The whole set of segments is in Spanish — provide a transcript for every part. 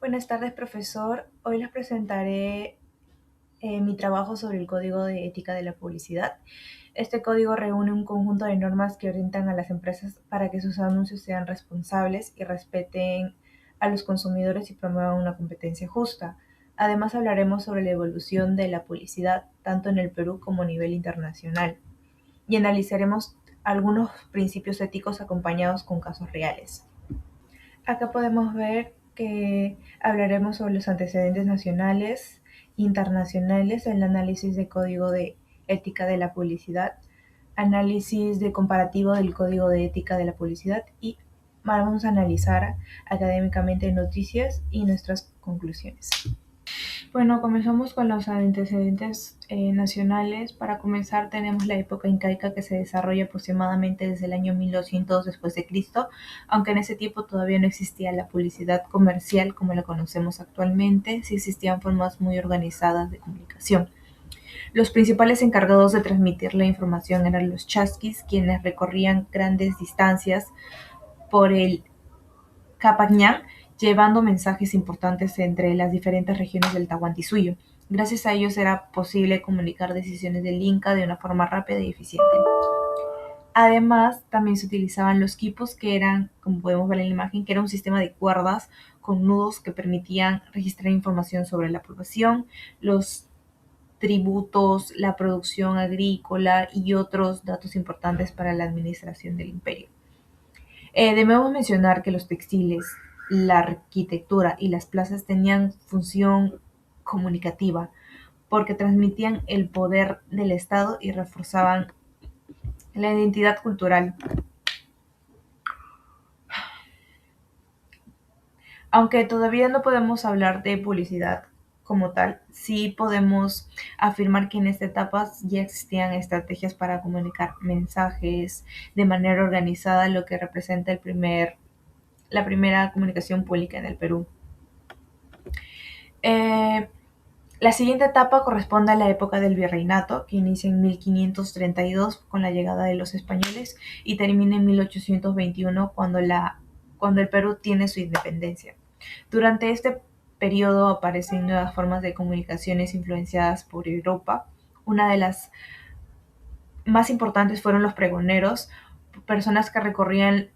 Buenas tardes, profesor. Hoy les presentaré mi trabajo sobre el Código de Ética de la Publicidad. Este código reúne un conjunto de normas que orientan a las empresas para que sus anuncios sean responsables y respeten a los consumidores y promuevan una competencia justa. Además, hablaremos sobre la evolución de la publicidad, tanto en el Perú como a nivel internacional, y analizaremos algunos principios éticos acompañados con casos reales. Acá podemos ver que hablaremos sobre los antecedentes nacionales, internacionales, el análisis de código de ética de la publicidad, análisis de comparativo del código de ética de la publicidad y vamos a analizar académicamente noticias y nuestras conclusiones. Bueno, comenzamos con los antecedentes nacionales. Para comenzar, tenemos la época incaica que se desarrolla aproximadamente desde el año 1200 después de Cristo, aunque en ese tiempo todavía no existía la publicidad comercial como la conocemos actualmente, sí existían formas muy organizadas de comunicación. Los principales encargados de transmitir la información eran los chasquis, quienes recorrían grandes distancias por el Capañán, llevando mensajes importantes entre las diferentes regiones del Tahuantinsuyo. Gracias a ellos era posible comunicar decisiones del Inca de una forma rápida y eficiente. Además, también se utilizaban los quipos, que eran, como podemos ver en la imagen, que era un sistema de cuerdas con nudos que permitían registrar información sobre la población, los tributos, la producción agrícola y otros datos importantes para la administración del imperio. Debemos mencionar que los textiles, la arquitectura y las plazas tenían función comunicativa porque transmitían el poder del Estado y reforzaban la identidad cultural. Aunque todavía no podemos hablar de publicidad como tal, sí podemos afirmar que en esta etapa ya existían estrategias para comunicar mensajes de manera organizada, lo que representa la primera comunicación pública en el Perú. Eh, La siguiente etapa corresponde a la época del virreinato, que inicia en 1532 con la llegada de los españoles y termina en 1821 cuando el Perú tiene su independencia. Durante este periodo aparecen nuevas formas de comunicaciones influenciadas por Europa. Una de las más importantes fueron los pregoneros, personas que recorrían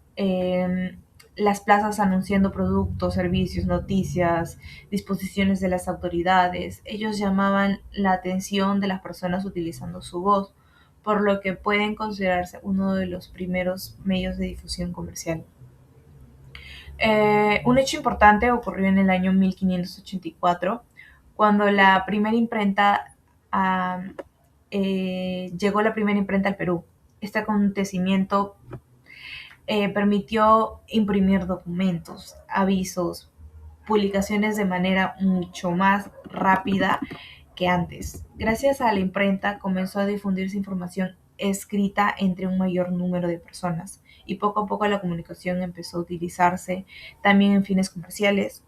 las plazas anunciando productos, servicios, noticias, disposiciones de las autoridades. Ellos llamaban la atención de las personas utilizando su voz, por lo que pueden considerarse uno de los primeros medios de difusión comercial. Un hecho importante ocurrió en el año 1584, cuando la primera imprenta llegó la primera imprenta al Perú. Este acontecimiento permitió imprimir documentos, avisos, publicaciones de manera mucho más rápida que antes. Gracias a la imprenta comenzó a difundirse información escrita entre un mayor número de personas y poco a poco la comunicación empezó a utilizarse también en fines comerciales.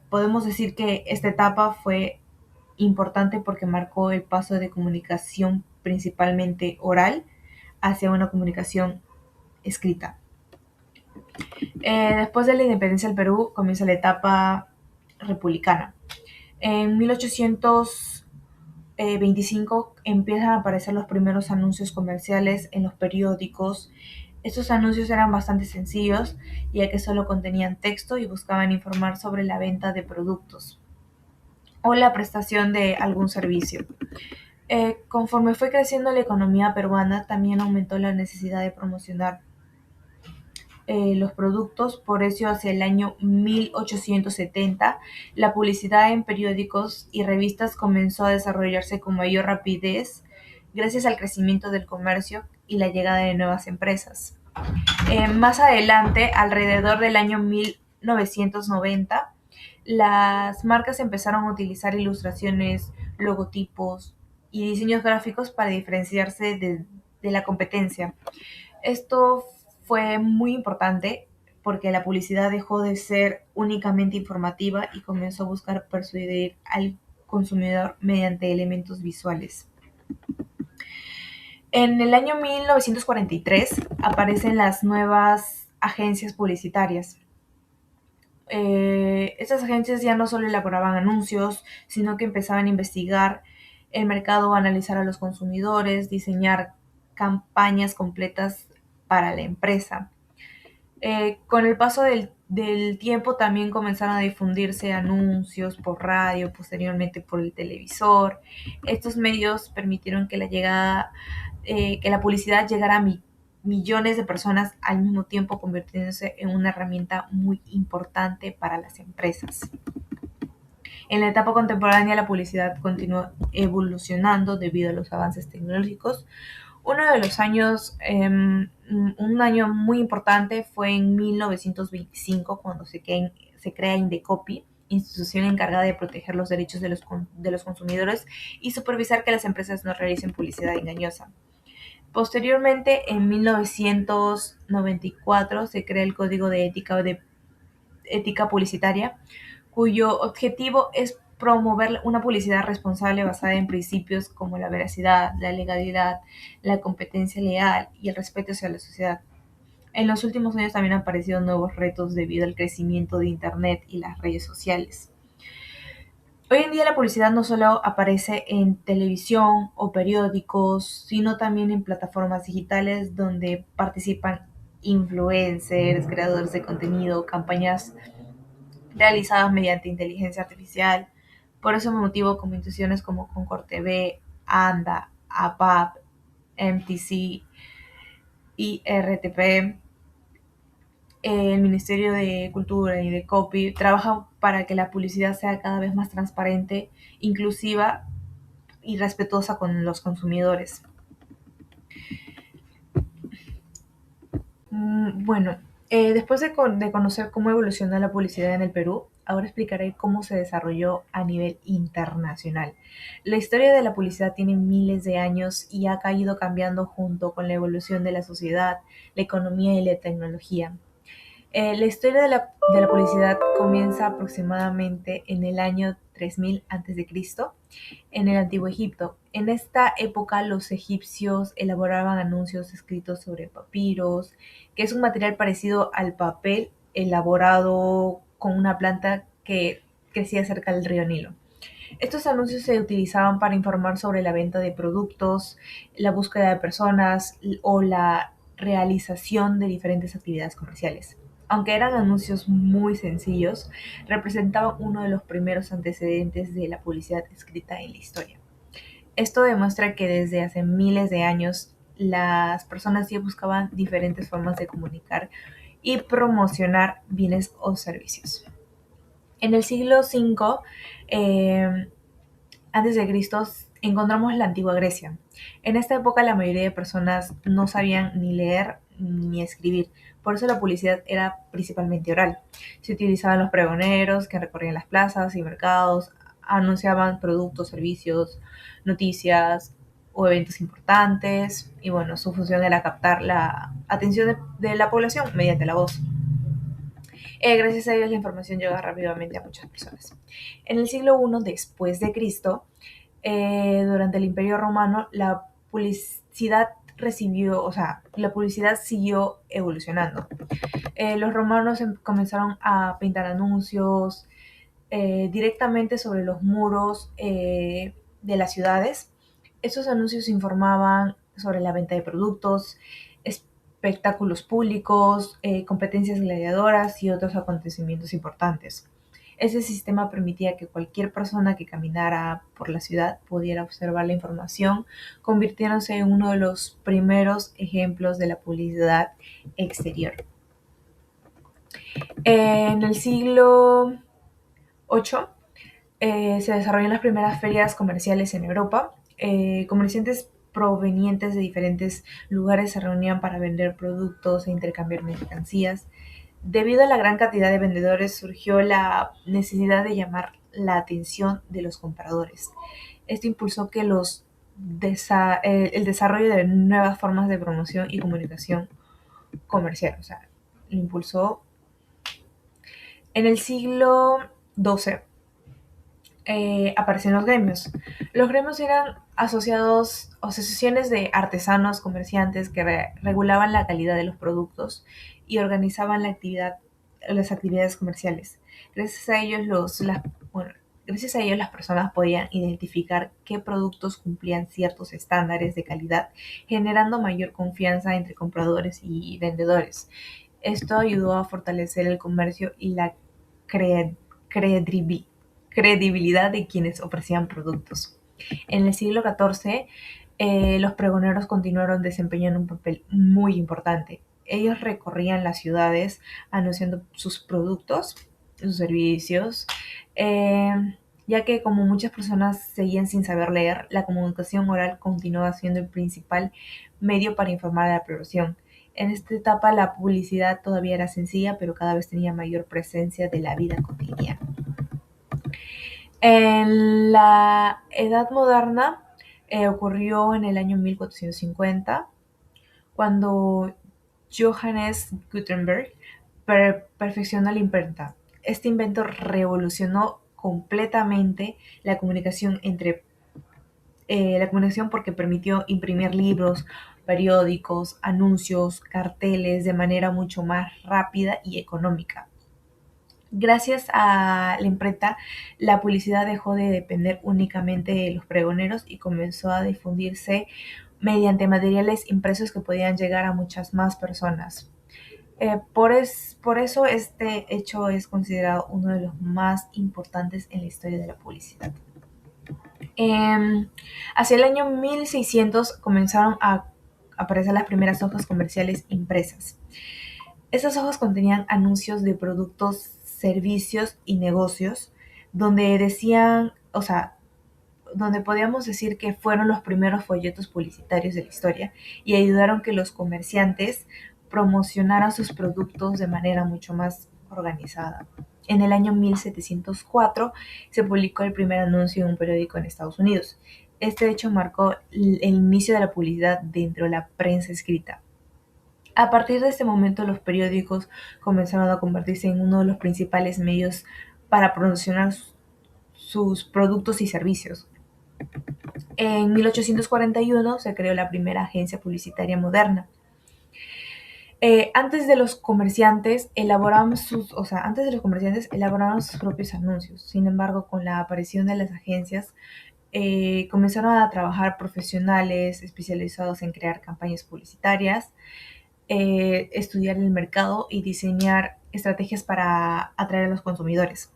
Podemos decir que esta etapa fue importante porque marcó el paso de comunicación principalmente oral hacia una comunicación escrita. Después de la independencia del Perú comienza la etapa republicana. En 1825 empiezan a aparecer los primeros anuncios comerciales en los periódicos. Estos anuncios eran bastante sencillos, ya que solo contenían texto y buscaban informar sobre la venta de productos o la prestación de algún servicio. Conforme fue creciendo la economía peruana, también aumentó la necesidad de promocionar los productos. Por eso hacia el año 1870 la publicidad en periódicos y revistas comenzó a desarrollarse con mayor rapidez gracias al crecimiento del comercio y la llegada de nuevas empresas. Más adelante, alrededor del año 1990, las marcas empezaron a utilizar ilustraciones, logotipos y diseños gráficos para diferenciarse de la competencia. Esto fue muy importante porque la publicidad dejó de ser únicamente informativa y comenzó a buscar persuadir al consumidor mediante elementos visuales. En el año 1943 aparecen las nuevas agencias publicitarias. Estas agencias ya no solo elaboraban anuncios, sino que empezaban a investigar el mercado, analizar a los consumidores, diseñar campañas completas para la empresa. Con el paso del tiempo también comenzaron a difundirse anuncios por radio, posteriormente por el televisor. Estos medios permitieron que la publicidad llegara a millones de personas al mismo tiempo, convirtiéndose en una herramienta muy importante para las empresas. En la etapa contemporánea, la publicidad continuó evolucionando debido a los avances tecnológicos. Uno de los años, un año muy importante fue en 1925, cuando se crea Indecopy, institución encargada de proteger los derechos de los consumidores y supervisar que las empresas no realicen publicidad engañosa. Posteriormente, en 1994, se crea el Código de Ética Publicitaria, cuyo objetivo es promover una publicidad responsable basada en principios como la veracidad, la legalidad, la competencia leal y el respeto hacia la sociedad. En los últimos años también han aparecido nuevos retos debido al crecimiento de Internet y las redes sociales. Hoy en día la publicidad no solo aparece en televisión o periódicos, sino también en plataformas digitales donde participan influencers, creadores de contenido, campañas realizadas mediante inteligencia artificial. Por ese motivo, como instituciones como Concord TV, ANDA, APAP, MTC y RTP, el Ministerio de Cultura y de Copy trabajan para que la publicidad sea cada vez más transparente, inclusiva y respetuosa con los consumidores. Bueno, después de conocer cómo evolucionó la publicidad en el Perú, ahora explicaré cómo se desarrolló a nivel internacional. La historia de la publicidad tiene miles de años y ha ido cambiando junto con la evolución de la sociedad, la economía y la tecnología. La historia de la publicidad comienza aproximadamente en el año 3000 a.C. en el Antiguo Egipto. En esta época los egipcios elaboraban anuncios escritos sobre papiros, que es un material parecido al papel elaborado con una planta que crecía cerca del río Nilo. Estos anuncios se utilizaban para informar sobre la venta de productos, la búsqueda de personas o la realización de diferentes actividades comerciales. Aunque eran anuncios muy sencillos, representaban uno de los primeros antecedentes de la publicidad escrita en la historia. Esto demuestra que desde hace miles de años las personas ya buscaban diferentes formas de comunicar y promocionar bienes o servicios. En el siglo V antes de Cristo encontramos la antigua Grecia. En esta época la mayoría de personas no sabían ni leer ni escribir, por eso la publicidad era principalmente oral. Se utilizaban los pregoneros que recorrían las plazas y mercados, anunciaban productos, servicios, noticias o eventos importantes y bueno, su función era captar la atención de la población mediante la voz. Gracias a ellos la información llega rápidamente a muchas personas. En el siglo I después de Cristo, durante el Imperio Romano, la publicidad siguió evolucionando. Los romanos comenzaron a pintar anuncios directamente sobre los muros de las ciudades. Estos anuncios informaban sobre la venta de productos, espectáculos públicos, competencias gladiadoras y otros acontecimientos importantes. Ese sistema permitía que cualquier persona que caminara por la ciudad pudiera observar la información, convirtiéndose en uno de los primeros ejemplos de la publicidad exterior. En el siglo VIII se desarrollan las primeras ferias comerciales en Europa. Comerciantes provenientes de diferentes lugares se reunían para vender productos e intercambiar mercancías. Debido a la gran cantidad de vendedores, surgió la necesidad de llamar la atención de los compradores. Esto impulsó que el desarrollo de nuevas formas de promoción y comunicación comercial. O sea, lo impulsó. En el siglo XII aparecen los gremios. Los gremios eran asociaciones de artesanos, comerciantes que regulaban la calidad de los productos y organizaban la actividad las actividades comerciales. Gracias a ellos, bueno, gracias a ellos las personas podían identificar qué productos cumplían ciertos estándares de calidad, generando mayor confianza entre compradores y vendedores. Esto ayudó a fortalecer el comercio y la cre- credibi- credibilidad de quienes ofrecían productos. En el siglo XIV, los pregoneros continuaron desempeñando un papel muy importante. Ellos recorrían las ciudades anunciando sus productos, sus servicios, eh, ya que como muchas personas seguían sin saber leer, la comunicación oral continuaba siendo el principal medio para informar a la población. En esta etapa la publicidad todavía era sencilla, pero cada vez tenía mayor presencia de la vida cotidiana. En la Edad Moderna ocurrió en el año 1450, cuando Johannes Gutenberg perfeccionó la imprenta. Este invento revolucionó completamente la comunicación porque permitió imprimir libros, periódicos, anuncios, carteles de manera mucho más rápida y económica. Gracias a la imprenta, la publicidad dejó de depender únicamente de los pregoneros y comenzó a difundirse mediante materiales impresos que podían llegar a muchas más personas. Por eso este hecho es considerado uno de los más importantes en la historia de la publicidad. Eh, Hacia el año 1600 comenzaron a aparecer las primeras hojas comerciales impresas. Estas hojas contenían anuncios de productos, servicios y negocios, donde decían, o sea, donde podíamos decir que fueron los primeros folletos publicitarios de la historia y ayudaron que los comerciantes promocionaran sus productos de manera mucho más organizada. En el año 1704 se publicó el primer anuncio en un periódico en Estados Unidos. Este hecho marcó el inicio de la publicidad dentro de la prensa escrita. A partir de este momento, los periódicos comenzaron a convertirse en uno de los principales medios para promocionar sus productos y servicios. En 1841 se creó la primera agencia publicitaria moderna. Antes de los comerciantes elaboraban sus propios anuncios. Sin embargo, con la aparición de las agencias, comenzaron a trabajar profesionales especializados en crear campañas publicitarias, estudiar el mercado y diseñar estrategias para atraer a los consumidores.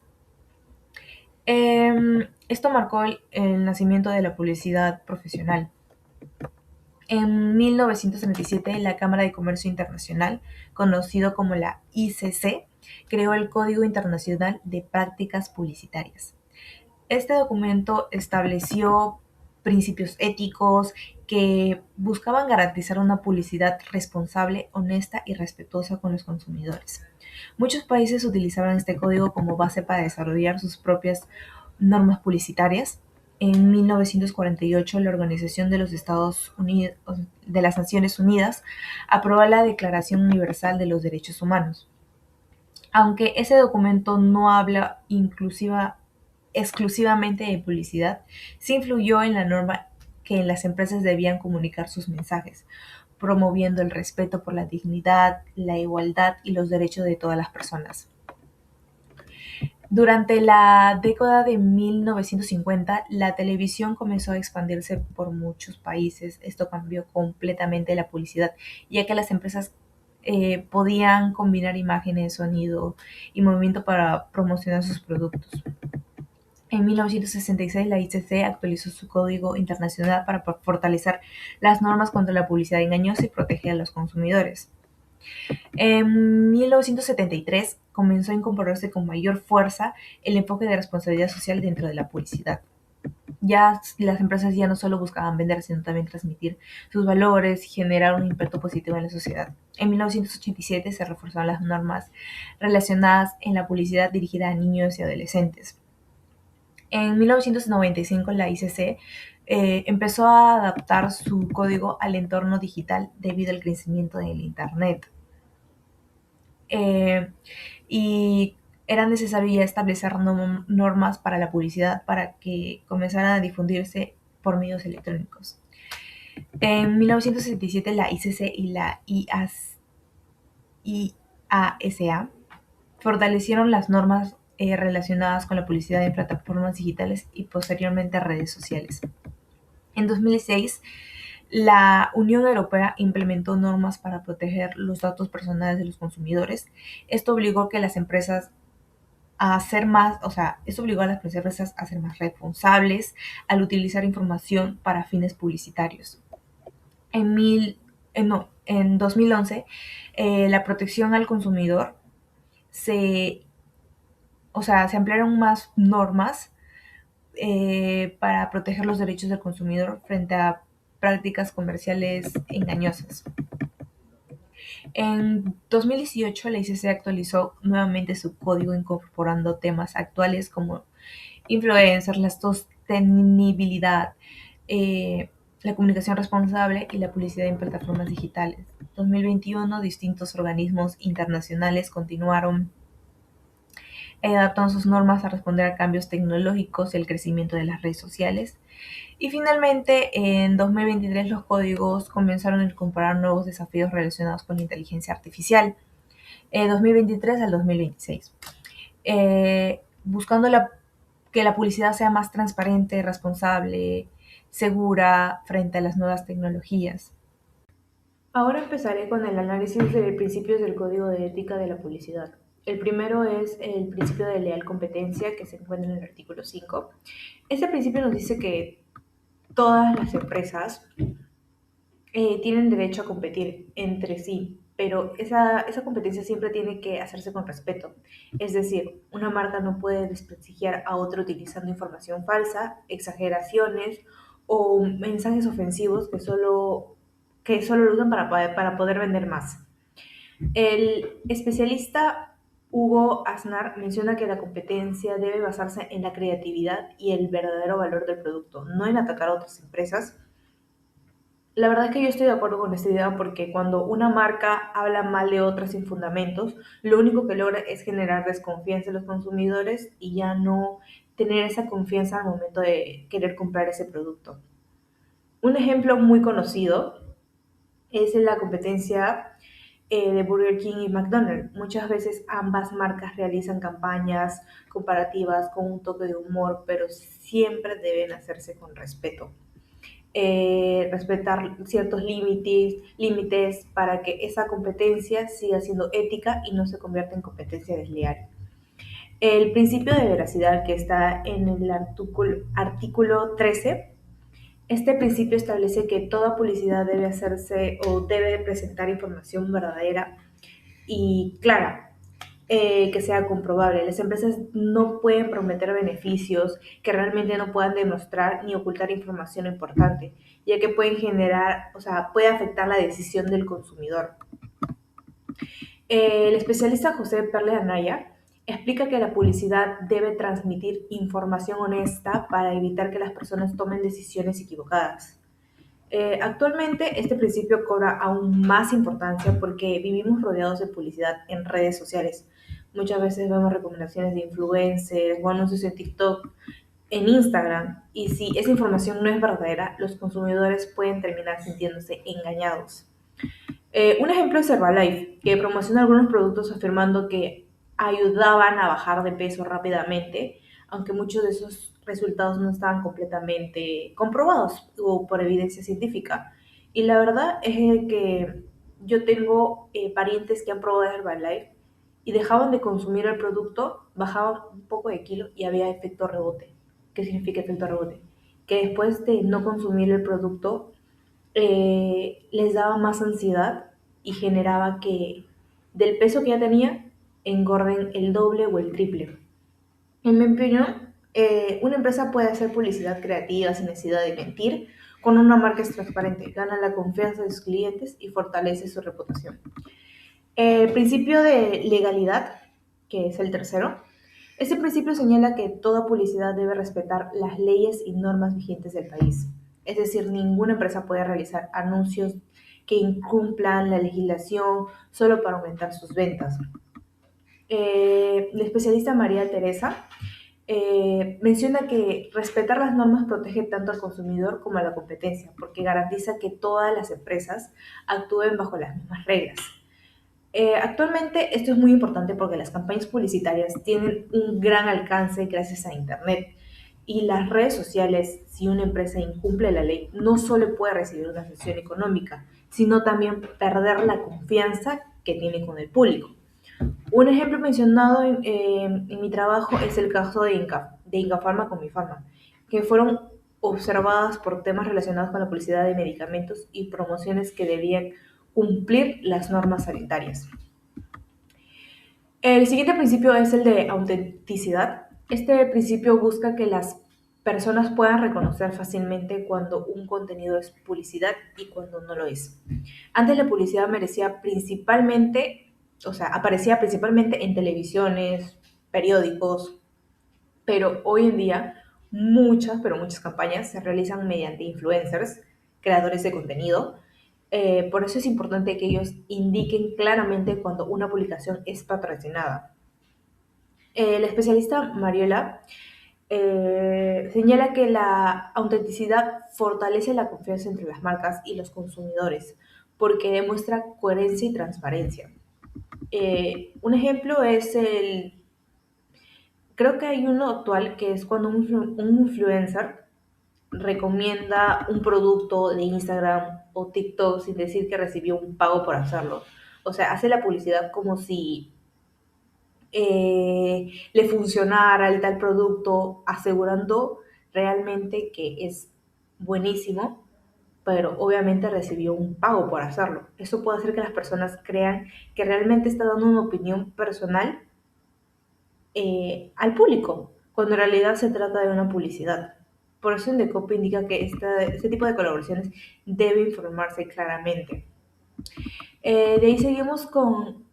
Esto marcó el nacimiento de la publicidad profesional. En 1937, la Cámara de Comercio Internacional, conocido como la ICC, creó el Código Internacional de Prácticas Publicitarias. Este documento estableció principios éticos que buscaban garantizar una publicidad responsable, honesta y respetuosa con los consumidores. Muchos países utilizaban este código como base para desarrollar sus propias normas publicitarias. En 1948, la Organización de los Estados Unidos, de las Naciones Unidas, aprobó la Declaración Universal de los Derechos Humanos. Aunque ese documento no habla exclusivamente de publicidad, sí influyó en la norma que las empresas debían comunicar sus mensajes, promoviendo el respeto por la dignidad, la igualdad y los derechos de todas las personas. Durante la década de 1950, la televisión comenzó a expandirse por muchos países. Esto cambió completamente la publicidad, ya que las empresas podían combinar imágenes, sonido y movimiento para promocionar sus productos. En 1966, la ICC actualizó su código internacional para fortalecer las normas contra la publicidad engañosa y proteger a los consumidores. En 1973 comenzó a incorporarse con mayor fuerza el enfoque de responsabilidad social dentro de la publicidad. Ya las empresas ya no solo buscaban vender, sino también transmitir sus valores y generar un impacto positivo en la sociedad. En 1987 se reforzaron las normas relacionadas en la publicidad dirigida a niños y adolescentes. En 1995 la ICC empezó a adaptar su código al entorno digital debido al crecimiento del Internet. Eh, y era necesario ya establecer normas para la publicidad para que comenzaran a difundirse por medios electrónicos. En 1967 la ICC y la IASA fortalecieron las normas relacionadas con la publicidad en plataformas digitales y posteriormente redes sociales. En 2006, la Unión Europea implementó normas para proteger los datos personales de los consumidores. Esto obligó a que las empresas a ser más, o sea, esto obligó a las empresas a ser más responsables al utilizar información para fines publicitarios. En, mil, no, en 2011, la protección al consumidor se, se ampliaron más normas para proteger los derechos del consumidor frente a prácticas comerciales engañosas. En 2018, la ICC actualizó nuevamente su código incorporando temas actuales como influencers, la sostenibilidad, eh, la comunicación responsable y la publicidad en plataformas digitales. En 2021, distintos organismos internacionales continuaron adaptando sus normas a responder a cambios tecnológicos y el crecimiento de las redes sociales. Y finalmente, en 2023 los códigos comenzaron a incorporar nuevos desafíos relacionados con la inteligencia artificial, 2023 al 2026, buscando que la publicidad sea más transparente, responsable, segura frente a las nuevas tecnologías. Ahora empezaré con el análisis de principios del Código de Ética de la Publicidad. El primero es el principio de leal competencia que se encuentra en el artículo 5. Este principio nos dice que todas las empresas tienen derecho a competir entre sí, pero esa competencia siempre tiene que hacerse con respeto. Es decir, una marca no puede desprestigiar a otra utilizando información falsa, exageraciones o mensajes ofensivos que solo lo usan para poder vender más. El especialista Hugo Aznar menciona que la competencia debe basarse en la creatividad y el verdadero valor del producto, no en atacar a otras empresas. La verdad es que yo estoy de acuerdo con esta idea porque cuando una marca habla mal de otras sin fundamentos, lo único que logra es generar desconfianza en los consumidores y ya no tener esa confianza al momento de querer comprar ese producto. Un ejemplo muy conocido es en la competencia de Burger King y McDonald's. Muchas veces ambas marcas realizan campañas comparativas con un toque de humor, pero siempre deben hacerse con respeto. Respetar ciertos límites para que esa competencia siga siendo ética y no se convierta en competencia desleal. El principio de veracidad que está en el artículo 13, este principio establece que toda publicidad debe hacerse o debe presentar información verdadera y clara, que sea comprobable. Las empresas no pueden prometer beneficios que realmente no puedan demostrar ni ocultar información importante, ya que pueden puede afectar la decisión del consumidor. El especialista José Perle Anaya explica que la publicidad debe transmitir información honesta para evitar que las personas tomen decisiones equivocadas. Actualmente este principio cobra aún más importancia porque vivimos rodeados de publicidad en redes sociales. Muchas veces vemos recomendaciones de influencers o anuncios en TikTok, en Instagram, y si esa información no es verdadera, los consumidores pueden terminar sintiéndose engañados. Un ejemplo es Herbalife, que promociona algunos productos afirmando que ayudaban a bajar de peso rápidamente, aunque muchos de esos resultados no estaban completamente comprobados o por evidencia científica. Y la verdad es que yo tengo parientes que han probado Herbalife y dejaban de consumir el producto, bajaban un poco de kilo y había efecto rebote. ¿Qué significa efecto rebote? Que después de no consumir el producto, les daba más ansiedad y generaba que del peso que ya tenía engorden el doble o el triple. En mi opinión, una empresa puede hacer publicidad creativa sin necesidad de mentir. Cuando una marca es transparente, gana la confianza de sus clientes y fortalece su reputación. El principio de legalidad, que es el tercero, este principio señala que toda publicidad debe respetar las leyes y normas vigentes del país. Es decir, ninguna empresa puede realizar anuncios que incumplan la legislación solo para aumentar sus ventas. La especialista María Teresa menciona que respetar las normas protege tanto al consumidor como a la competencia, porque garantiza que todas las empresas actúen bajo las mismas reglas. Actualmente esto es muy importante porque las campañas publicitarias tienen un gran alcance gracias a Internet y las redes sociales. Si una empresa incumple la ley, no solo puede recibir una sanción económica, sino también perder la confianza que tiene con el público. Un ejemplo mencionado en mi trabajo es el caso de Inca Pharma con mi Pharma, que fueron observadas por temas relacionados con la publicidad de medicamentos y promociones que debían cumplir las normas sanitarias. El siguiente principio es el de autenticidad. Este principio busca que las personas puedan reconocer fácilmente cuando un contenido es publicidad y cuando no lo es. Antes la publicidad aparecía principalmente en televisiones, periódicos, pero hoy en día muchas campañas se realizan mediante influencers, creadores de contenido. Por eso es importante que ellos indiquen claramente cuando una publicación es patrocinada. El especialista Mariola señala que la autenticidad fortalece la confianza entre las marcas y los consumidores porque demuestra coherencia y transparencia. Un ejemplo es creo que hay uno actual que es cuando un influencer recomienda un producto de Instagram o TikTok sin decir que recibió un pago por hacerlo. O sea, hace la publicidad como si le funcionara el tal producto, asegurando realmente que es buenísimo, pero obviamente recibió un pago por hacerlo. Eso puede hacer que las personas crean que realmente está dando una opinión personal al público, cuando en realidad se trata de una publicidad. Por eso Indecopi indica que este tipo de colaboraciones debe informarse claramente. De ahí seguimos con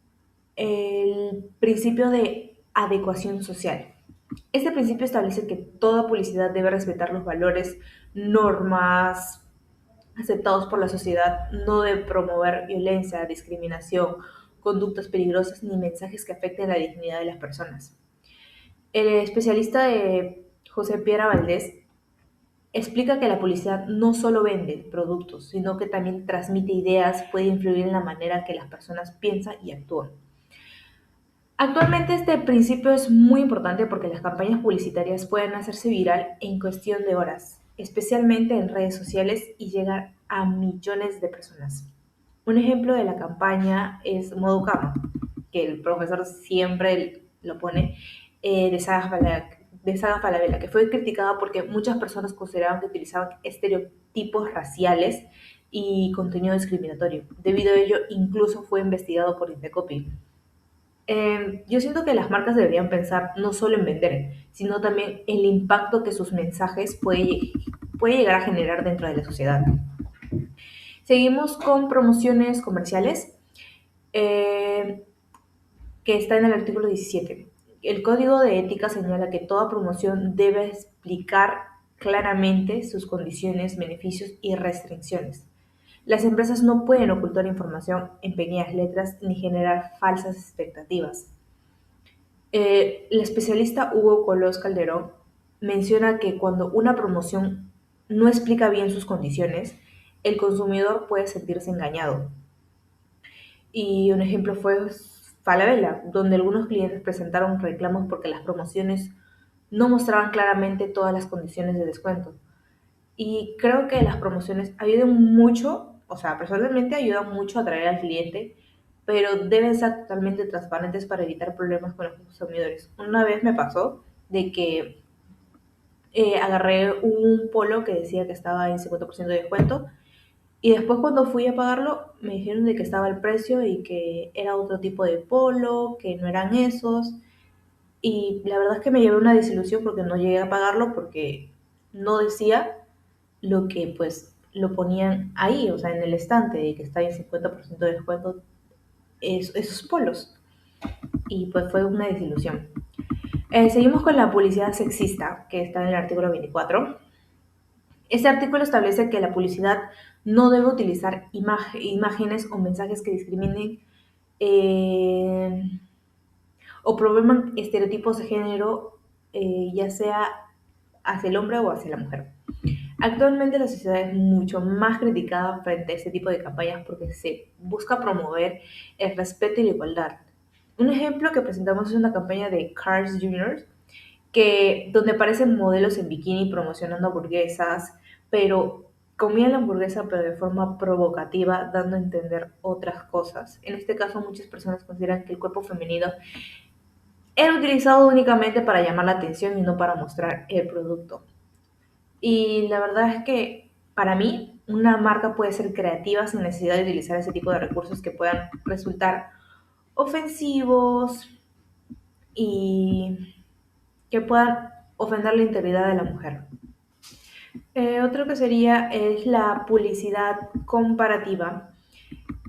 el principio de adecuación social. Este principio establece que toda publicidad debe respetar los valores, normas aceptados por la sociedad, no debe promover violencia, discriminación, conductas peligrosas ni mensajes que afecten la dignidad de las personas. El especialista de José Piera Valdés explica que la publicidad no solo vende productos, sino que también transmite ideas, puede influir en la manera que las personas piensan y actúan. Actualmente este principio es muy importante porque las campañas publicitarias pueden hacerse viral en cuestión de horas, especialmente en redes sociales y llegar a millones de personas. Un ejemplo de la campaña es Modo Cama, que el profesor siempre lo pone, de Saga Falabella, que fue criticada porque muchas personas consideraban que utilizaban estereotipos raciales y contenido discriminatorio. Debido a ello, incluso fue investigado por Indecopi. Yo siento que las marcas deberían pensar no solo en vender, sino también en el impacto que sus mensajes puede llegar a generar dentro de la sociedad. Seguimos con promociones comerciales, eh, que está en el artículo 17. El Código de Ética señala que toda promoción debe explicar claramente sus condiciones, beneficios y restricciones. Las empresas no pueden ocultar información en pequeñas letras ni generar falsas expectativas. El especialista Hugo Colós Calderón menciona que cuando una promoción no explica bien sus condiciones, el consumidor puede sentirse engañado. Y un ejemplo fue Falabella, donde algunos clientes presentaron reclamos porque las promociones no mostraban claramente todas las condiciones de descuento. Y creo que las promociones ayudan mucho, o sea, personalmente ayudan mucho a atraer al cliente, pero deben ser totalmente transparentes para evitar problemas con los consumidores. Una vez me pasó de que agarré un polo que decía que estaba en 50% de descuento y después cuando fui a pagarlo me dijeron de que estaba el precio y que era otro tipo de polo, que no eran esos. Y la verdad es que me llevé una desilusión porque no llegué a pagarlo porque no decía lo que pues lo ponían ahí, o sea, en el estante, de que está en 50% de descuento esos polos. Y pues fue una desilusión. Seguimos con la publicidad sexista, que está en el artículo 24. Este artículo establece que la publicidad no debe utilizar imágenes o mensajes que discriminen eh, o promuevan estereotipos de género, ya sea hacia el hombre o hacia la mujer. Actualmente la sociedad es mucho más criticada frente a este tipo de campañas porque se busca promover el respeto y la igualdad. Un ejemplo que presentamos es una campaña de Cars Jr., donde aparecen modelos en bikini promocionando hamburguesas, pero comían la hamburguesa pero de forma provocativa, dando a entender otras cosas. En este caso, muchas personas consideran que el cuerpo femenino era utilizado únicamente para llamar la atención y no para mostrar el producto. Y la verdad es que para mí una marca puede ser creativa sin necesidad de utilizar ese tipo de recursos que puedan resultar ofensivos y que puedan ofender la integridad de la mujer. Otro que sería es la publicidad comparativa.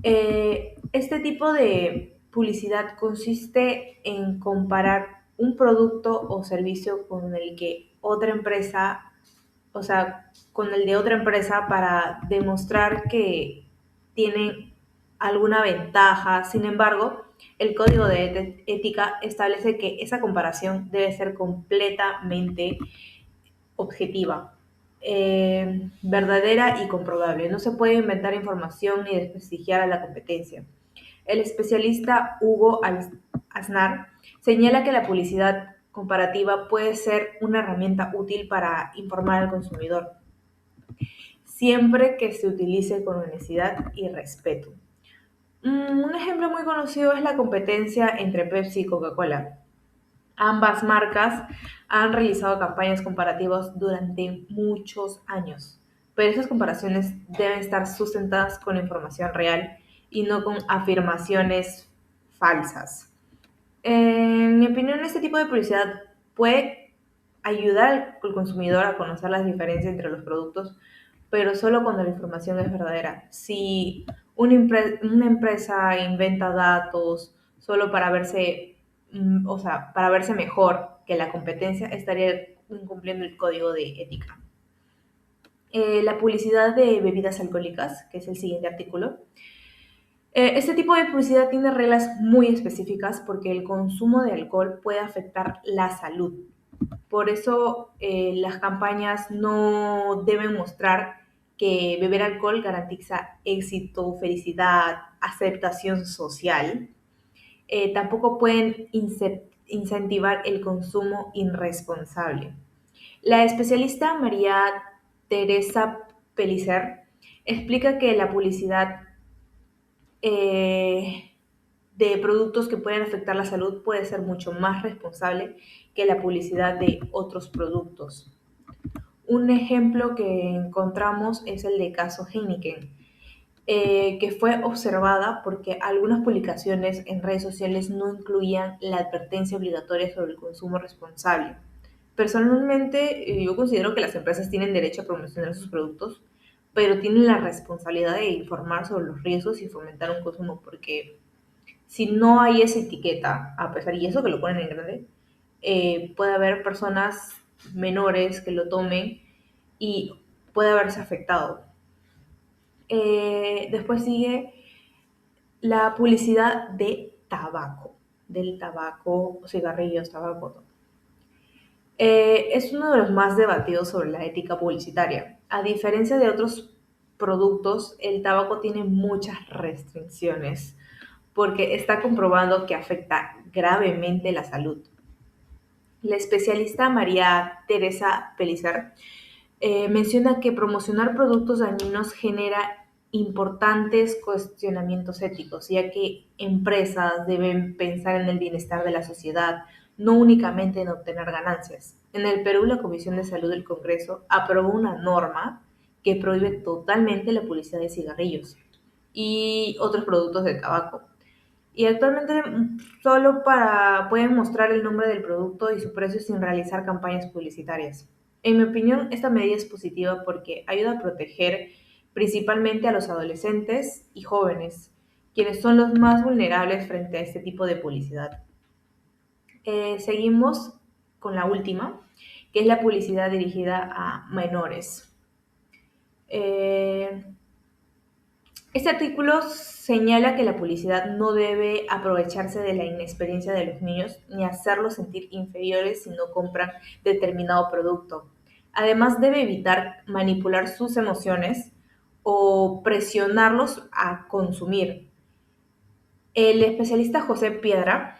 Este tipo de publicidad consiste en comparar un producto o servicio con el que otra empresa, o sea, con el de otra empresa para demostrar que tienen alguna ventaja. Sin embargo, el código de ética establece que esa comparación debe ser completamente objetiva, verdadera y comprobable. No se puede inventar información ni desprestigiar a la competencia. El especialista Hugo Aznar señala que la publicidad comparativa puede ser una herramienta útil para informar al consumidor, siempre que se utilice con honestidad y respeto. Un ejemplo muy conocido es la competencia entre Pepsi y Coca-Cola. Ambas marcas han realizado campañas comparativas durante muchos años, pero esas comparaciones deben estar sustentadas con información real y no con afirmaciones falsas. En mi opinión, este tipo de publicidad puede ayudar al consumidor a conocer las diferencias entre los productos, pero solo cuando la información es verdadera. Si una empresa inventa datos solo para verse, o sea, para verse mejor que la competencia, estaría incumpliendo el código de ética. La publicidad de bebidas alcohólicas, que es el siguiente artículo. Este tipo de publicidad tiene reglas muy específicas porque el consumo de alcohol puede afectar la salud. Por eso las campañas no deben mostrar que beber alcohol garantiza éxito, felicidad, aceptación social. Tampoco pueden incentivar el consumo irresponsable. La especialista María Teresa Pellicer explica que la publicidad eh, de productos que pueden afectar la salud puede ser mucho más responsable que la publicidad de otros productos. Un ejemplo que encontramos es el de caso Heineken, que fue observada porque algunas publicaciones en redes sociales no incluían la advertencia obligatoria sobre el consumo responsable. Personalmente, yo considero que las empresas tienen derecho a promocionar sus productos, pero tienen la responsabilidad de informar sobre los riesgos y fomentar un consumo, porque si no hay esa etiqueta, a pesar y eso que lo ponen en grande, puede haber personas menores que lo tomen y puede haberse afectado. Después sigue la publicidad de tabaco, del tabaco, cigarrillos, tabaco. Es uno de los más debatidos sobre la ética publicitaria. A diferencia de otros productos, el tabaco tiene muchas restricciones porque está comprobado que afecta gravemente la salud. La especialista María Teresa Pellicer menciona que promocionar productos dañinos genera importantes cuestionamientos éticos, ya que empresas deben pensar en el bienestar de la sociedad, no únicamente en obtener ganancias. En el Perú, la Comisión de Salud del Congreso aprobó una norma que prohíbe totalmente la publicidad de cigarrillos y otros productos de tabaco. Y actualmente pueden mostrar el nombre del producto y su precio sin realizar campañas publicitarias. En mi opinión, esta medida es positiva porque ayuda a proteger principalmente a los adolescentes y jóvenes, quienes son los más vulnerables frente a este tipo de publicidad. Seguimos con la última, que es la publicidad dirigida a menores. Eh, Este artículo señala que la publicidad no debe aprovecharse de la inexperiencia de los niños ni hacerlos sentir inferiores si no compran determinado producto. Además, debe evitar manipular sus emociones o presionarlos a consumir. El especialista José Piedra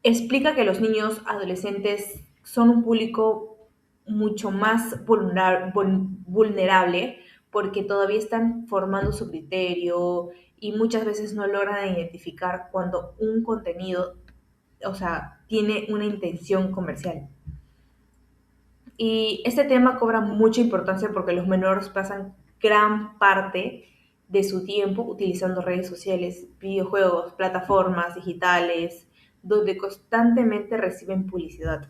explica que los niños adolescentes son un público mucho más vulnerable porque todavía están formando su criterio y muchas veces no logran identificar cuando un contenido, o sea, tiene una intención comercial. Y este tema cobra mucha importancia porque los menores pasan gran parte de su tiempo utilizando redes sociales, videojuegos, plataformas digitales, donde constantemente reciben publicidad.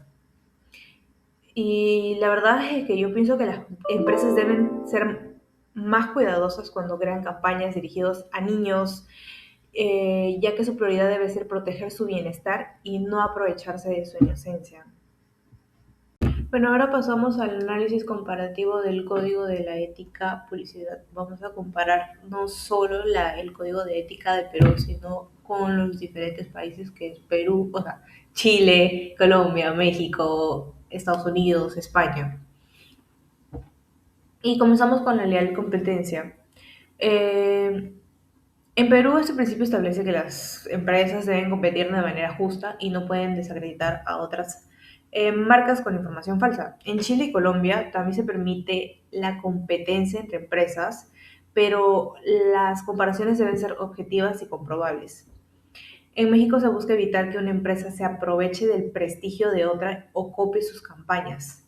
Y la verdad es que yo pienso que las empresas deben ser más cuidadosas cuando crean campañas dirigidas a niños, ya que su prioridad debe ser proteger su bienestar y no aprovecharse de su inocencia. Bueno, ahora pasamos al análisis comparativo del código de la ética publicidad. Vamos a comparar no solo el código de ética de Perú, sino con los diferentes países que es Perú, o sea, Chile, Colombia, México, Estados Unidos, España. Y comenzamos con la leal competencia. Eh, en Perú, este principio establece que las empresas deben competir de manera justa y no pueden desacreditar a otras marcas con información falsa. En Chile y Colombia también se permite la competencia entre empresas, pero las comparaciones deben ser objetivas y comprobables. En México se busca evitar que una empresa se aproveche del prestigio de otra o copie sus campañas.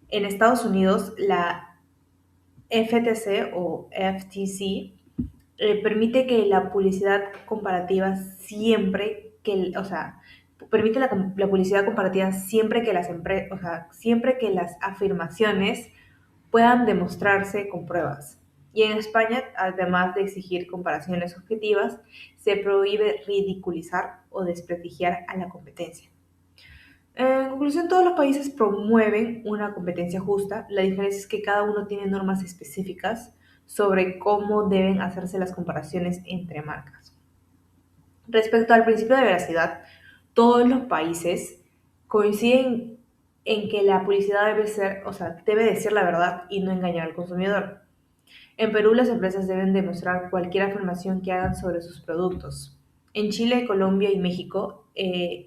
En Estados Unidos, la FTC o FTC permite que la publicidad comparativa siempre que, o sea, permite la publicidad comparativa siempre que las o sea, siempre que las afirmaciones puedan demostrarse con pruebas. Y en España, además de exigir comparaciones objetivas, se prohíbe ridiculizar o desprestigiar a la competencia. En conclusión, todos los países promueven una competencia justa. La diferencia es que cada uno tiene normas específicas sobre cómo deben hacerse las comparaciones entre marcas. Respecto al principio de veracidad, todos los países coinciden en que la publicidad debe ser, o sea, debe decir la verdad y no engañar al consumidor. En Perú, las empresas deben demostrar cualquier afirmación que hagan sobre sus productos. En Chile, Colombia y México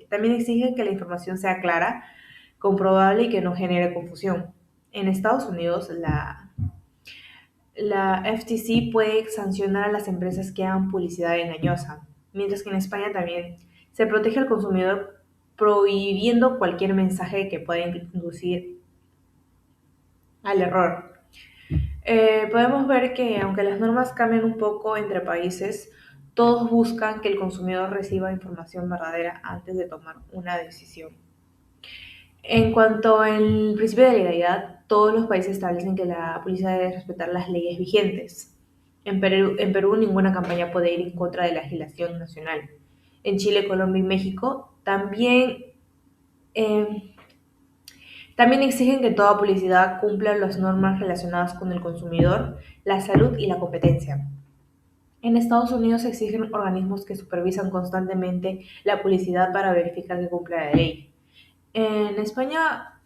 también exigen que la información sea clara, comprobable y que no genere confusión. En Estados Unidos, la FTC puede sancionar a las empresas que hagan publicidad engañosa, mientras que en España también se protege al consumidor prohibiendo cualquier mensaje que pueda inducir al error. Podemos ver que aunque las normas cambian un poco entre países, todos buscan que el consumidor reciba información verdadera antes de tomar una decisión. En cuanto al principio de legalidad, todos los países establecen que la policía debe respetar las leyes vigentes. En Perú ninguna campaña puede ir en contra de la legislación nacional. En Chile, Colombia y México eh, también exigen que toda publicidad cumpla las normas relacionadas con el consumidor, la salud y la competencia. En Estados Unidos se exigen organismos que supervisan constantemente la publicidad para verificar que cumpla la ley. En España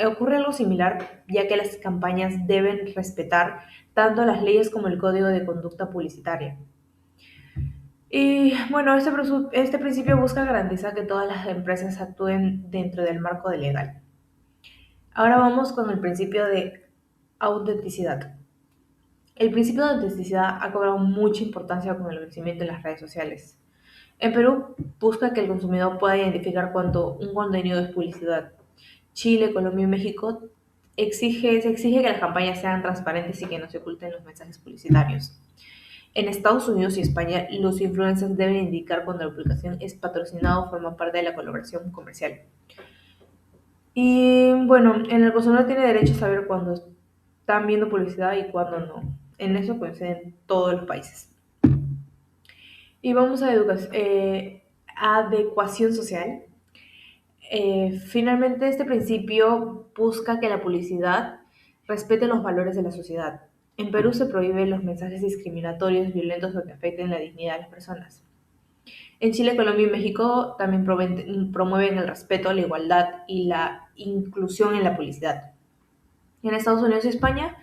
ocurre algo similar, ya que las campañas deben respetar tanto las leyes como el código de conducta publicitaria. Y bueno, este principio busca garantizar que todas las empresas actúen dentro del marco de legal. Ahora vamos con el principio de autenticidad. El principio de autenticidad ha cobrado mucha importancia con el crecimiento de las redes sociales. En Perú busca que el consumidor pueda identificar cuando un contenido es publicidad. Chile, Colombia y México se exige que las campañas sean transparentes y que no se oculten los mensajes publicitarios. En Estados Unidos y España, los influencers deben indicar cuando la publicación es patrocinada o forma parte de la colaboración comercial. Y bueno, en el consumidor tiene derecho a saber cuándo están viendo publicidad y cuándo no. En eso coinciden todos los países. Y vamos a adecuación social. Finalmente, este principio busca que la publicidad respete los valores de la sociedad. En Perú se prohíben los mensajes discriminatorios, violentos o que afecten la dignidad de las personas. En Chile, Colombia y México también promueven el respeto, la igualdad y la inclusión en la publicidad. En Estados Unidos y España,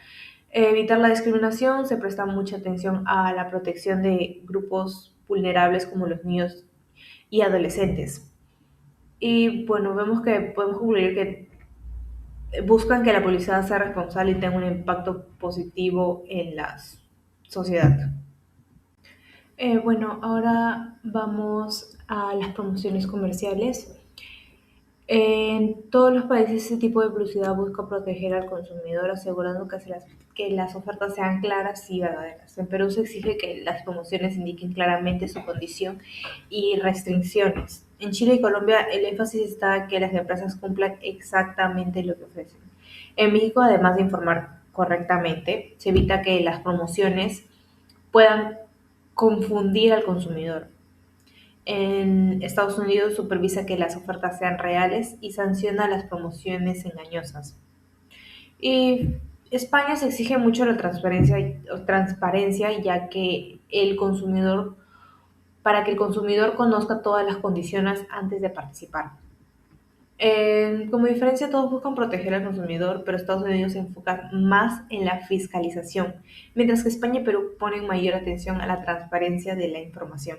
evitar la discriminación se presta mucha atención a la protección de grupos vulnerables como los niños y adolescentes. Y bueno, vemos que podemos concluir que buscan que la publicidad sea responsable y tenga un impacto positivo en la sociedad. Bueno, ahora vamos a las promociones comerciales. En todos los países este tipo de publicidad busca proteger al consumidor asegurando que las ofertas sean claras y verdaderas. En Perú se exige que las promociones indiquen claramente su condición y restricciones. En Chile y Colombia el énfasis está en que las empresas cumplan exactamente lo que ofrecen. En México, además de informar correctamente, se evita que las promociones puedan confundir al consumidor. En Estados Unidos supervisa que las ofertas sean reales y sanciona las promociones engañosas. Y España se exige mucho la transparencia ya que para que el consumidor conozca todas las condiciones antes de participar. Como diferencia, todos buscan proteger al consumidor, pero Estados Unidos se enfoca más en la fiscalización, mientras que España y Perú ponen mayor atención a la transparencia de la información.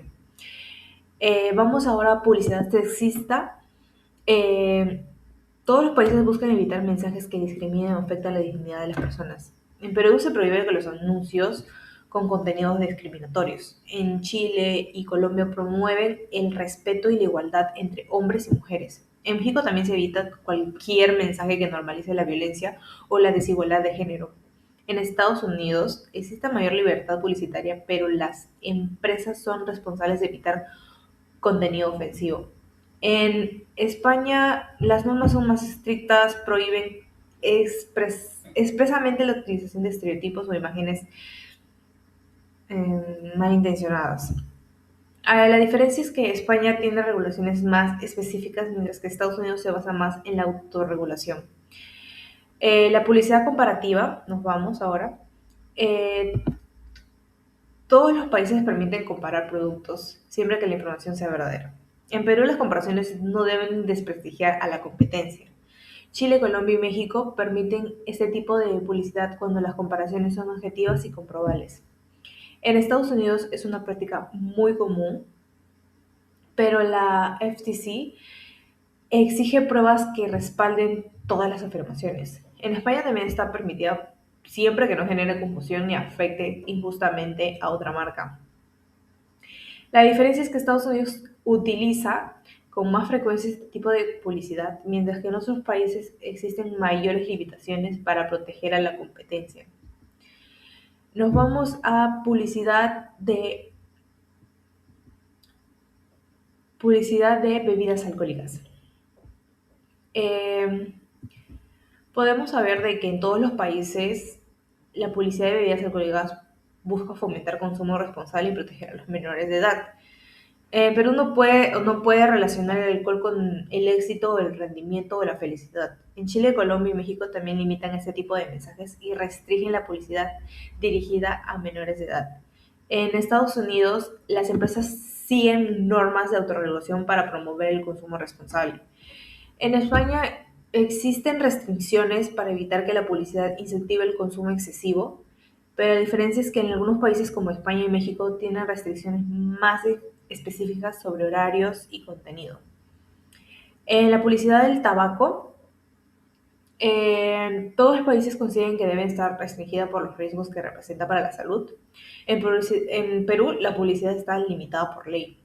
Vamos ahora a publicidad sexista. Eh, Todos los países buscan evitar mensajes que discriminen o afecten la dignidad de las personas. En Perú se prohíbe que los anuncios con contenidos discriminatorios. En Chile y Colombia promueven el respeto y la igualdad entre hombres y mujeres. En México también se evita cualquier mensaje que normalice la violencia o la desigualdad de género. En Estados Unidos existe mayor libertad publicitaria, pero las empresas son responsables de evitar contenido ofensivo. En España las normas son más estrictas, prohíben expresamente la utilización de estereotipos o imágenes malintencionadas. La diferencia es que España tiene regulaciones más específicas, mientras que Estados Unidos se basa más en la autorregulación. La publicidad comparativa, nos vamos ahora. Eh, Todos los países permiten comparar productos siempre que la información sea verdadera. En Perú las comparaciones no deben desprestigiar a la competencia. Chile, Colombia y México permiten este tipo de publicidad cuando las comparaciones son objetivas y comprobables. En Estados Unidos es una práctica muy común, pero la FTC exige pruebas que respalden todas las afirmaciones. En España también está permitida siempre que no genere confusión ni afecte injustamente a otra marca. La diferencia es que Estados Unidos utiliza con más frecuencia este tipo de publicidad, mientras que en otros países existen mayores limitaciones para proteger a la competencia. Nos vamos a publicidad de bebidas alcohólicas. Eh, Podemos saber de que en todos los países la publicidad de bebidas alcohólicas busca fomentar consumo responsable y proteger a los menores de edad. Pero no puede relacionar el alcohol con el éxito, el rendimiento o la felicidad. En Chile, Colombia y México también limitan este tipo de mensajes y restringen la publicidad dirigida a menores de edad. En Estados Unidos, las empresas siguen normas de autorregulación para promover el consumo responsable. En España existen restricciones para evitar que la publicidad incentive el consumo excesivo, pero la diferencia es que en algunos países como España y México tienen restricciones más específicas sobre horarios y contenido. En la publicidad del tabaco, todos los países consideran que debe estar restringida por los riesgos que representa para la salud. En Perú, la publicidad está limitada por ley.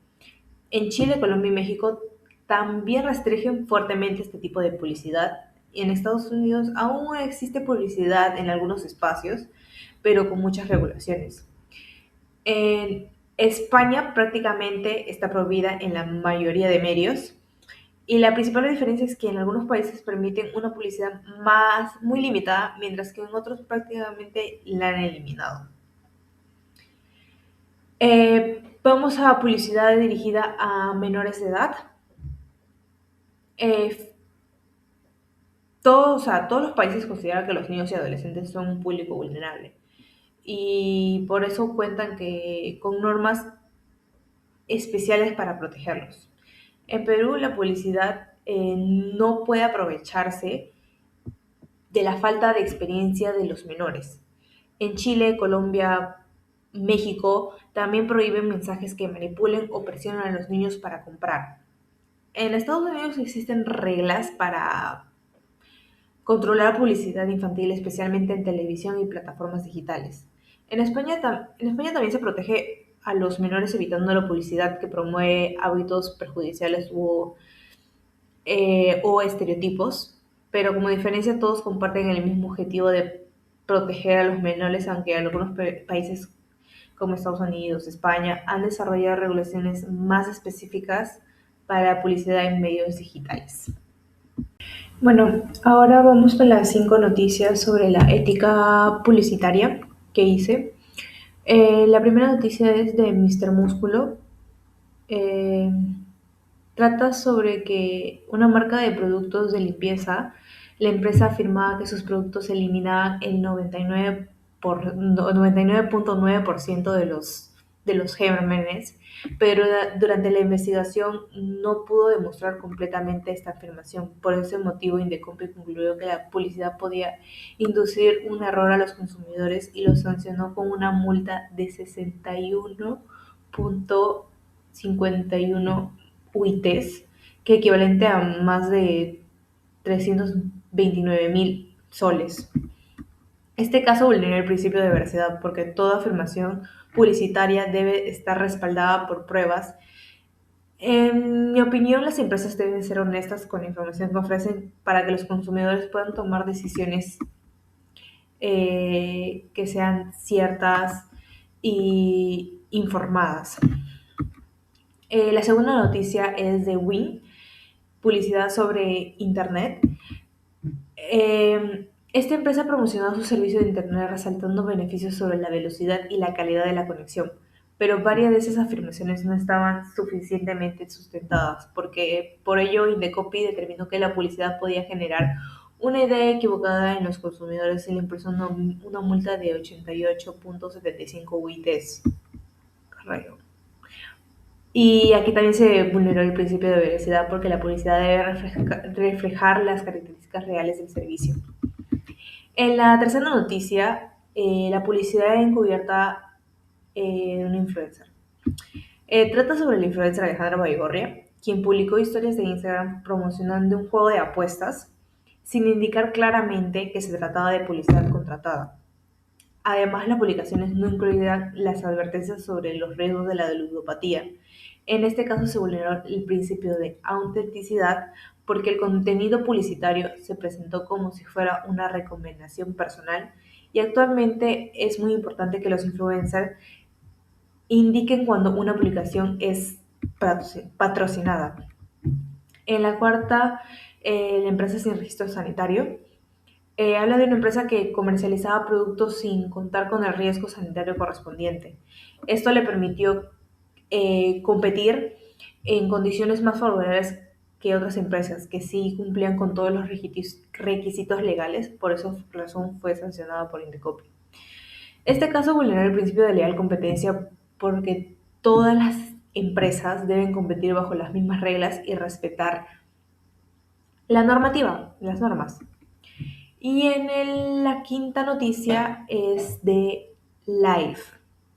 En Chile, Colombia y México también restringen fuertemente este tipo de publicidad. Y en Estados Unidos aún existe publicidad en algunos espacios, pero con muchas regulaciones. En España prácticamente está prohibida en la mayoría de medios. Y la principal diferencia es que en algunos países permiten una publicidad muy limitada, mientras que en otros prácticamente la han eliminado. Vamos a publicidad dirigida a menores de edad. Eh, todos los países consideran que los niños y adolescentes son un público vulnerable y por eso cuentan con normas especiales para protegerlos. En Perú la publicidad no puede aprovecharse de la falta de experiencia de los menores. En Chile, Colombia, México también prohíben mensajes que manipulen o presionan a los niños para comprar. En Estados Unidos existen reglas para controlar publicidad infantil, especialmente en televisión y plataformas digitales. En España también se protege a los menores evitando la publicidad que promueve hábitos perjudiciales o estereotipos, pero como diferencia todos comparten el mismo objetivo de proteger a los menores, aunque algunos países como Estados Unidos, España, han desarrollado regulaciones más específicas para la publicidad en medios digitales. Bueno, ahora vamos con las 5 noticias sobre la ética publicitaria que hice. La primera noticia es de Mr. Músculo. Eh, Trata sobre que una marca de productos de limpieza, la empresa afirmaba que sus productos eliminaban el 99.9% de los gérmenes, pero durante la investigación no pudo demostrar completamente esta afirmación. Por ese motivo, Indecopi concluyó que la publicidad podía inducir un error a los consumidores y los sancionó con una multa de 61.51 UITs, que equivalente a más de 329.000 soles. Este caso vulnera el principio de veracidad porque toda afirmación publicitaria debe estar respaldada por pruebas. En mi opinión, las empresas deben ser honestas con la información que ofrecen para que los consumidores puedan tomar decisiones que sean ciertas y informadas. La segunda noticia es de Win, publicidad sobre Internet. Esta empresa promocionó su servicio de Internet resaltando beneficios sobre la velocidad y la calidad de la conexión, pero varias de esas afirmaciones no estaban suficientemente sustentadas, porque por ello Indecopi determinó que la publicidad podía generar una idea equivocada en los consumidores y le impuso una multa de 88.75 UITs. Correcto. Y aquí también se vulneró el principio de veracidad porque la publicidad debe reflejar las características reales del servicio. En la tercera noticia, la publicidad encubierta de una influencer. Trata sobre la influencer Alejandra Baigorria, quien publicó historias de Instagram promocionando un juego de apuestas sin indicar claramente que se trataba de publicidad contratada. Además, las publicaciones no incluían las advertencias sobre los riesgos de la ludopatía. En este caso se vulneró el principio de autenticidad porque el contenido publicitario se presentó como si fuera una recomendación personal y actualmente es muy importante que los influencers indiquen cuando una publicación es patrocinada. En la cuarta, la empresa sin registro sanitario. Habla de una empresa que comercializaba productos sin contar con el riesgo sanitario correspondiente. Esto le permitió competir en condiciones más favorables que otras empresas que sí cumplían con todos los requisitos legales, por esa razón fue sancionada por Indecopi. Este caso vulnera el principio de leal competencia porque todas las empresas deben competir bajo las mismas reglas y respetar la normativa, las normas. Y la quinta noticia es de Life,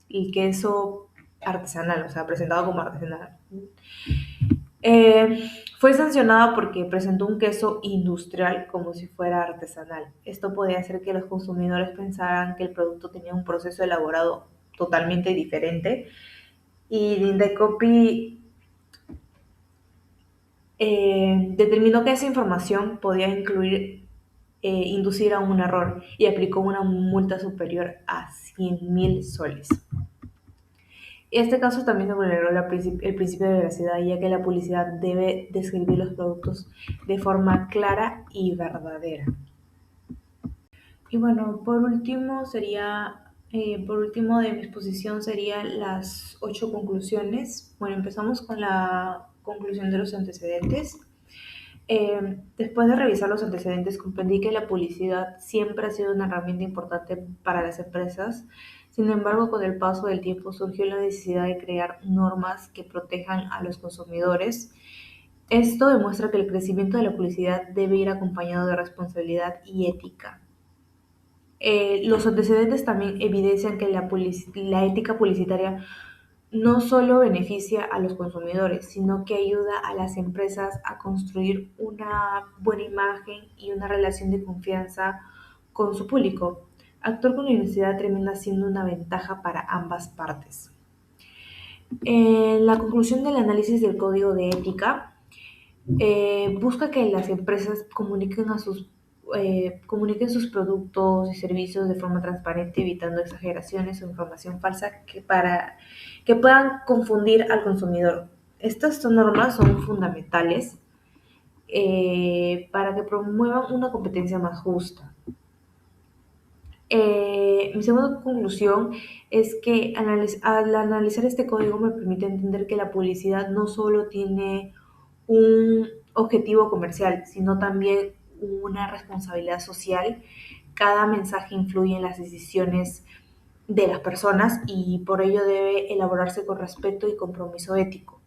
el queso artesanal, o sea, presentado como artesanal. Fue sancionada porque presentó un queso industrial como si fuera artesanal. Esto podía hacer que los consumidores pensaran que el producto tenía un proceso elaborado totalmente diferente. Y Indecopi determinó que esa información podía inducir a un error y aplicó una multa superior a 100.000 soles. Este caso también se vulneró el principio de veracidad, ya que la publicidad debe describir los productos de forma clara y verdadera. Y bueno, por último de mi exposición serían las 8 conclusiones. Bueno, empezamos con la conclusión de los antecedentes. Después de revisar los antecedentes, comprendí que la publicidad siempre ha sido una herramienta importante para las empresas. Sin embargo, con el paso del tiempo surgió la necesidad de crear normas que protejan a los consumidores Esto demuestra que el crecimiento de la publicidad debe ir acompañado de responsabilidad y ética. Los antecedentes también evidencian que la ética publicitaria no solo beneficia a los consumidores, sino que ayuda a las empresas a construir una buena imagen y una relación de confianza con su público. Actuar con honestidad termina siendo una ventaja para ambas partes. En la conclusión del análisis del código de ética, busca que las empresas comuniquen sus productos y servicios de forma transparente, evitando exageraciones o información falsa que puedan confundir al consumidor. Estas normas son fundamentales para que promuevan una competencia más justa. Mi segunda conclusión es que al analizar este código me permite entender que la publicidad no solo tiene un objetivo comercial, sino también una responsabilidad social. Cada mensaje influye en las decisiones de las personas y por ello debe elaborarse con respeto y compromiso ético.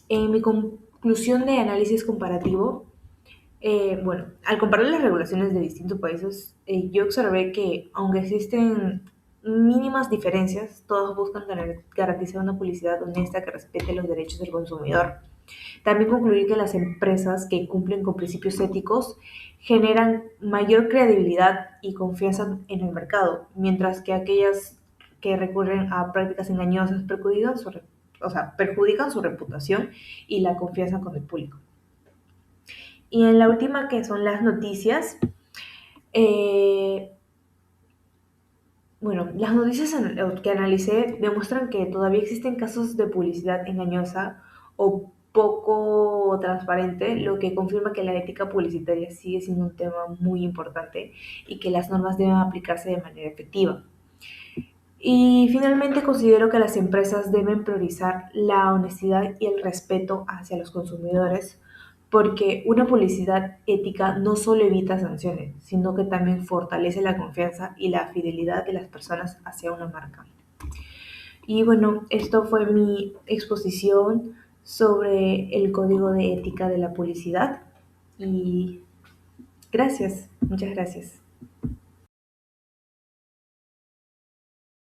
En mi conclusión de análisis comparativo, bueno, al comparar las regulaciones de distintos países, yo observé que aunque existen mínimas diferencias, todas buscan garantizar una publicidad honesta que respete los derechos del consumidor. También concluir que las empresas que cumplen con principios éticos generan mayor credibilidad y confianza en el mercado, mientras que aquellas que recurren a prácticas engañosas perjudican su reputación y la confianza con el público. Y en la última, que son las noticias, eh, bueno, las noticias que analicé demuestran que todavía existen casos de publicidad engañosa o poco transparente, lo que confirma que la ética publicitaria sigue siendo un tema muy importante y que las normas deben aplicarse de manera efectiva. Y finalmente considero que las empresas deben priorizar la honestidad y el respeto hacia los consumidores, porque una publicidad ética no solo evita sanciones, sino que también fortalece la confianza y la fidelidad de las personas hacia una marca. Y bueno, esto fue mi exposición sobre el código de ética de la publicidad y gracias, muchas gracias.